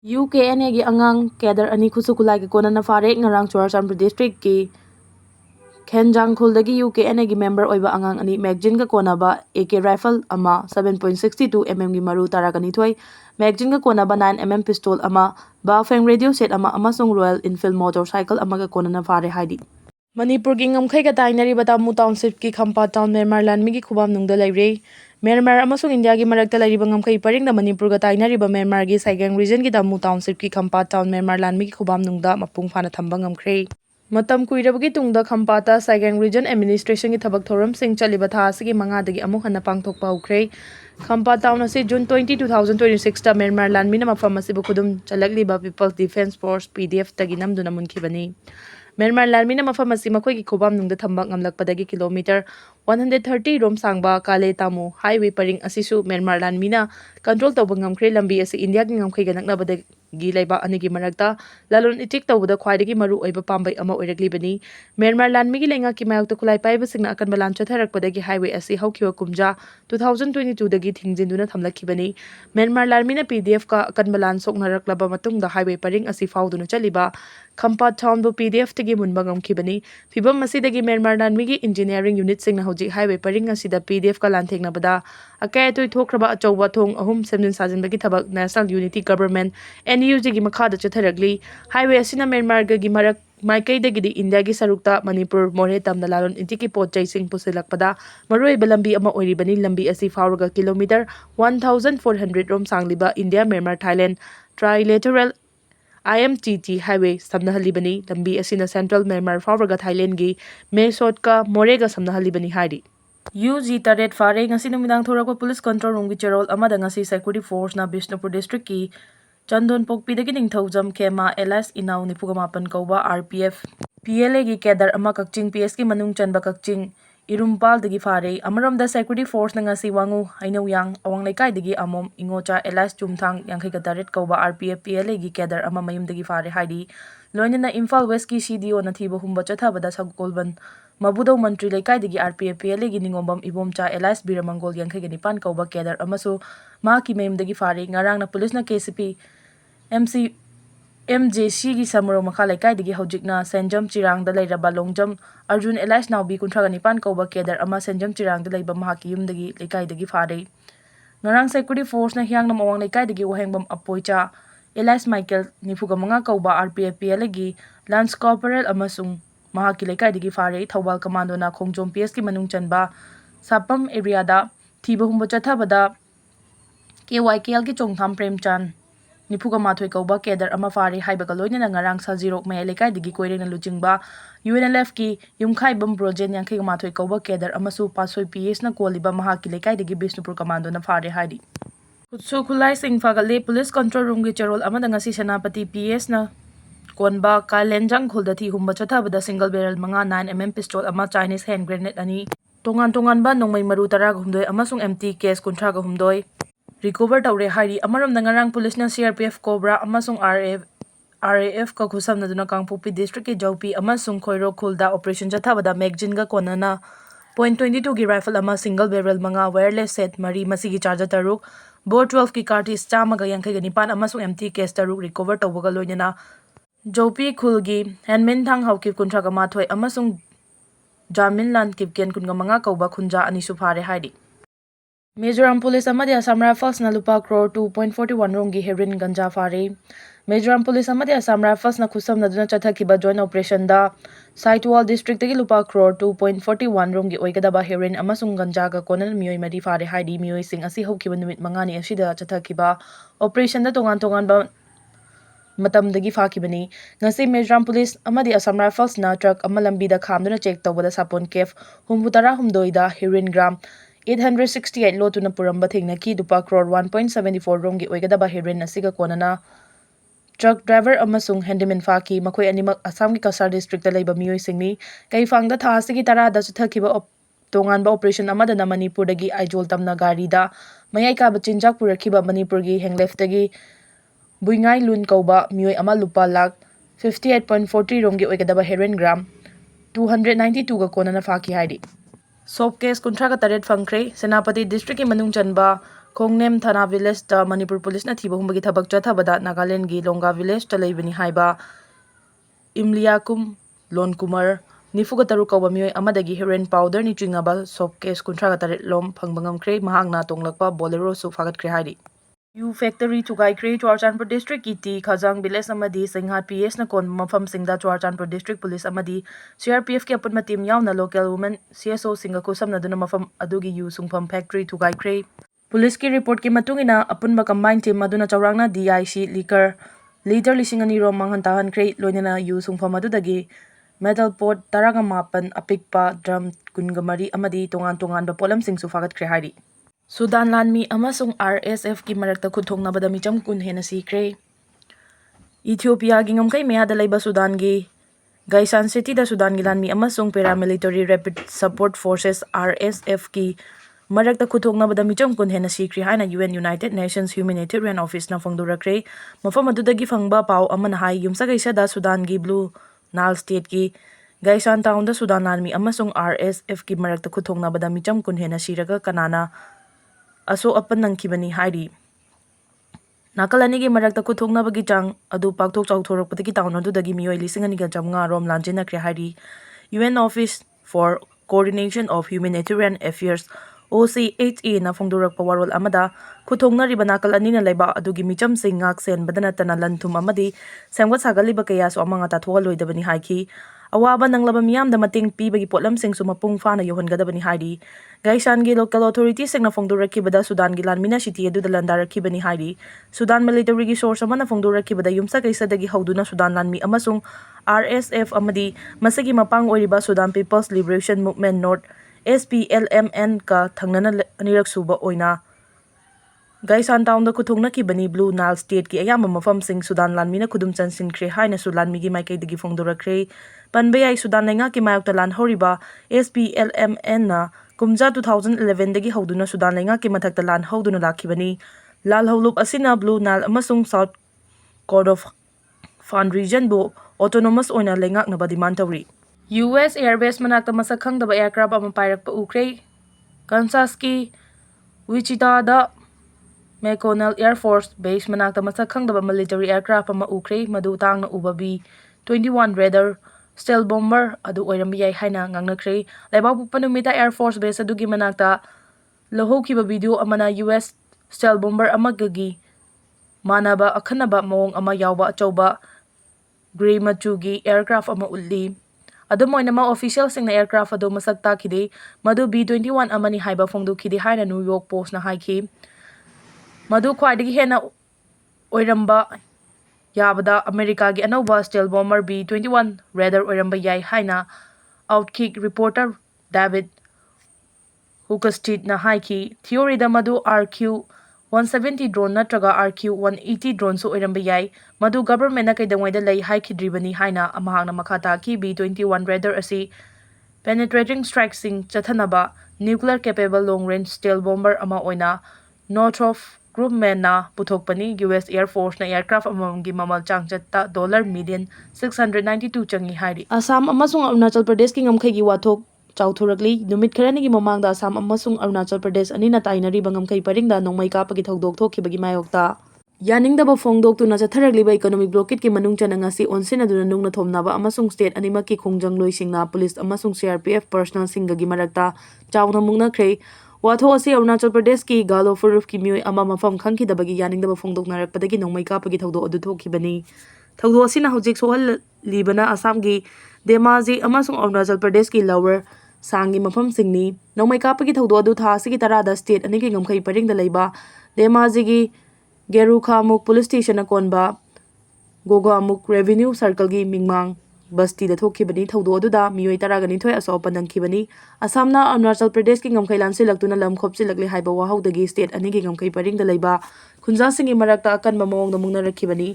UKNA gi angang kedar ani khusu kulai gi konana fare ngarang Churachandpur district ki Khenjangkhul UKNA gi member oiba angang ani magazine ga konaba AK rifle ama 7.62 mm gi maru tarakani thoi magazine ga konaba 9 mm pistol ama Bafeng radio set ama amasung Royal Enfield motorcycle ama ga konana fare haidi Manipur gi ngamkhai ga tainari batamu township ki Khampa town Myanmar land mi gi khubam nungda laire Myanmar amasung India gi marakta lairiba ngamkhai paringda Manipur ga tainariba Myanmar gi Saigang region gi damu township ki Khampa town Myanmar land mi gi khubam nungda mapung phana thamba ngamkhre matam kuirabagi tungda Khampata Saigang region administration gi thabak thoram sing chaliba tha asigi manga dagi amuk hana pangthokpa hukre Khampa town ase June 20 2026 ta Myanmar land mina mafam asibu khudum chalakliba People's Defence Force PDF tagi namduna munkibani Myanmar land mina mafam asi makhoi gi khobam nungda thambak ngamlakpadagi kilometer 130 rom sangba Kale Tamu highway paring asisu Myanmar land mina control tawba ngamkhre lambi asi India gi ngamkhai ga naknabada gi laiba anigi marakta lalun itik tawbada khwaidagi maru oiba pambai ama oiraklibani Myanmar land migi lenga ki mayokta kulai paiba singna akan balan chatharakpadagi highway asi haukiwa kumja 2022 dagi thingjinduna thamlakhibani Myanmar land mina PDF ka akan balan soknaraklaba matungda highway paring asi fauduna chaliba Khampa town bu PDF tagi munba ngamkhibani fibam masidagi Myanmar land migi engineering unit singna hojik highway paring asida PDF ka lantheknabada akai atoi thokraba achauba thong ahum semjin sajinbagi thabak National Unity Government NUG gi makhada chatharagli highway asina Myanmar gi marak maikaidagidi India gi sarukta Manipur more tamna lalon intiki potjai sing pusilakpada maroi balambi ama oiribani lambi asi fauraga kilometer 1400 rom sangliba India Myanmar Thailand trilateral IMTT highway samna halibani lambi asina central Myanmar fauraga Thailand gi Mesotka Morega samna halibani haidi UG Taret fare ngasi numidang thorakwa police control room gi cherol amada ngasi security force na Bishnupur district ki Chandon Pokpidagi ningthaujam Kema LS Inau Nipugamapan kauba RPF PLA gi kedar ama kakching PS ki manung chanba kakching Irumpal dagi fare amaramda security force na ngasi wangu hainau yang awang laikai dagi amom ingocha LS Chumthang yangkhai gataret kauba RPF PLA gi kedar ama mayum dagi fare haidi loinana Imphal West ki CDO na thiba humba chathabada sagkolban Mabudau Mantri Laikai dagi RPF PLA gi ningombam ibomcha LS Biramangol yangkhai gani pan kauba kedar amasu ma ki mayum dagi fare ngarang na police na KCP MC MJC gi samuro makha laikai digi hojikna Senjam Chirang da leiraba Longjam Arjun Elias Naubi kunthagani pan kauba kedar ama Senjam Chirang da leiba mahaki yumdagi laikai dagi fare ngarang security force na hiang nam awang laikai dagi wahengbam apoicha Elias Michael nifuga manga kauba RPF PLA gi Lance Corporal amasung mahaki laikai dagi fare Thawal Commando na Khongjom PS ki manung chanba Sapam area da thiba humba chathabada KYKL ki Chongtham Premchan Nipuga mathoi kauba kedar ama fare haibaga loina ngarang sajirok mai lekai digi koireng na lujingba UNLF ki yumkhai bam projen yangkhai mathoi kauba kedar amasu pasoi PS na koliba mahaki lekai digi Bishnupur commando na fare haidi Kutsu khulai singfagali police control room gi cherol amada ngasi senapati PS na konba Kalenjang khulda thi humba chathabada single barrel manga 9 mm pistol ama Chinese hand grenade ani tongan ba Nongmei maru tara humdoi amasung MT case kunthra ga humdoi recover tawre hairi amaram nangarang police na CRPF Cobra amasung RAF ka khusam na duna Kangpokpi district ke Jaupi amasung Khoiro khulda operation jathabada magazine ga konana .22 gi rifle ama single barrel manga wireless set mari masigi charger taruk bore 12 ki cartridge chama ga yangkhai ga nipan amasung MT case taruk recover tawbaga loinana Jaupi khulgi handman thang haukip kunthra ga mathoi amasung Jamin land kipken kunga manga kauba khunja ani sufare haidi Mizoram Police amadi Assam Rifles na lupa crore 2.41 rongi heroin ganja fare. Mizoram Police amadi Assam Rifles na khusam na duna chathakiba joint operation da Saitwal district tagi lupa crore 2.41 rongi oigadaba heroin amasung ganja ga konan mioi mari fare haidi mioi sing asi haukiba numit mangani asida chathakiba operation da tongan ba matam dagi fakibani ngasi Mizoram Police amadi Assam Rifles na truck ama lambi da khamduna check tawbada sapon kef humbutara humdoi da heroin gram 868 lo tuna puramba thengna ki dupa crore 1.74 rongi oigadaba heroin asiga konana truck driver amasung handyman faki makhoi animak Assam ki Kasar district da leiba mioi singni kai fangda tha asigi tara da chuthakiba tongan ba operation amada na Manipur dagi aijol tamna gari da mayai ka bachinjak purakhiba Manipur gi henglef dagi buingai lun kauba mioi ama lupa lakh 58.40 rongi oigadaba heroin gram 292 ga konana faki haidi Soap case kunthra ka taret fangkre Senapati district ki manung chanba Khongnem Thana Village ta Manipur Police na thiba humbagi thabak chathabada Nagaland gi Longa Village ta leibani haiba Imliakum Lonkumar nifuga taru kauba mioi amadagi heroin powder ni chingaba soap case kuntra taret lom phangbangam kre mahangna tonglakpa bolero su fagat kre hairi U factory Chukhaire Churachandpur district iti Khajang village amadi Singhat PS na kon mafam singda Churachandpur district police amadi CRPF ke apun matim yauna local women CSO singa ko samnaduna mafam adugi yu sungpham factory Chukhaire police ki report ki matungina apunba combined team maduna chawrangna DIC liquor liter lisingani rom manghantahan kre loinana yu sungpham adudagi metal pot taraga mapan apikpa drum kungamari amadi tongan ba polam singsu fagat kre hari Sudan Lanmi amasung RSF ki marakta khuthongnabada micham kun hena sikre Ethiopia gi ngamkai meyada leiba Sudan gi Gaisan City da Sudan gi Lanmi amasung paramilitary rapid support forces RSF ki marakta khuthongnabada micham kun hena sikre haina UN United Nations Humanitarian Office na phongdurakre mafam adudagi phangba pau amana hai yumsa gaisa da Sudan gi Blue Nile State ki Gaisan town da Sudan Lanmi amasung RSF ki marakta khuthongnabada micham kun hena siraga kanana aso apan nangkibani hairi nakalani gi marakta kuthongnabagi chang adu pakthok chawthorakpadagi town adudagi mioi 5,500 rom lanjinakre hairi UN Office for Coordination of Humanitarian Affairs OCHA na phongdorakpa warol amada kuthongnariba nakalani na leiba adugi micham sing ngak sen badana tana lanthum amadi sengwat sagaliba kaya so amanga tathoaloidabani haiki awaba nanglaba miyamda mating pibagi potlam sing sumapung fana yohongadabani hairi Gaisan gi local authorities sing na phongdorakibada Sudan gi Lanmina city edu dalandarakibani hairi Sudan military gi source amana phongdorakibada yumsa kaisadagi hauduna Sudan Lanmi amasung RSF amadi masagi mapang oiriba Sudan People's Liberation Movement North SPLMN ka thangnana anirak suba oina Gaisan town da kuthongna ki bani Blue Nile State ki ayama mafam sing Sudan Lanmi na kudum chansin kre haina Sudan mi gi maikai digi phongdorakre panbayai Sudan lenga ki mayok talan horiba SPLMN na kumja 2011 dagi hauduna Sudan lenga ki mathak talan hauduna lakhibani lal holup asina Blue Nile amasung South Kordofan region bo autonomous oina lengak na badiman tawri US Airbase manakta masak khangdaba aircraft ama pairakpa ukre Kansas ki Wichita da McConnell Air Force Base manakta masak khangdaba military aircraft ama ukre madu tangna uba B-21 Raider stealth bomber adu oirambi yai haina ngangnakre lebabu panumita Air Force Base adugi manakta lohokhiba video amana US stealth bomber amagagi manaba akhanaba mawong ama yawba achauba gray machugi aircraft ama ulli adumoina ma official sing na aircraft adu masak takhide madu B-21 amani haiba phongdukhide haina New York Post na haiki madu khwaidagi hena oiramba yabada America gi anauba stealth bomber B-21 Raider oiramba yai haina Outkick reporter David Hukastit na haiki theory da madu RQ-170 drone natraga RQ-180 drone so oiramba yai madu government na kaidangwaida lei haikidribani haina amahangna makhata ki B-21 Raider asi penetrating strike sing chathanaba nuclear capable long range stealth bomber ama oina Northrop Grumman na puthokpani US Air Force na aircraft amamgi mamal changchatta $1,692 changi hairi Assam amasung Arunachal Pradesh ki ngamkhai gi wathok chawthurakli numit kharani gi mamangda Assam amasung Arunachal Pradesh ani na tainari bangamkhai paringda nongmai kapagi thogdok thokibagi mayokta yaningdaba phongdok tuna chatharakliba economic blockade ki manung chananga si onsin aduna nungna thomnaba amasung state anima ki khongjang loisingna police amasung CRPF personal singa gi marakta chawna mungna khrei watho asi Arunachal Pradesh ki galo furuf ki mioi ama mafam khangki dabagi yaningdaba phongdoknarakpadagi nongmai kapagi thogdo adu thokibani thogdo asina hojik sohal libana Assam gi Dhemaji amasung Arunachal Pradesh ki lower sangi mafam singni nongmai kapagi thogdo adu tha asigi tarada state ani ki ngamkhai paringda leiba Dhemaji gi Gerukhamuk police station na konba Gogamuk revenue circle gi mingmang Basti da thokibani thogdo aduda mioi taragani thoi aso panangkibani Assamna Arunachal Pradesh ki ngamkhai lansi laktuna lam khopsi lakle haiba wahaudagi state ani ki ngamkhai paringda leiba khunja singi marakta akanba mawongda mungna rakhibani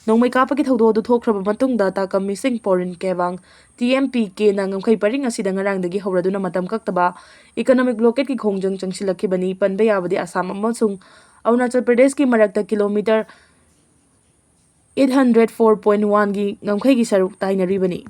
nongmai kapagi thogdo adu thokraba matungda takam missing porin kewang TMPK na ngamkhai paring asida ngarangdagi hauraduna matam kaktaba economic blockade ki khongjang changsilakibani panba yabadi Assam amasung Arunachal Pradesh ki marakta kilometer 804.1 gi ngamkhai gi saruk tainaribani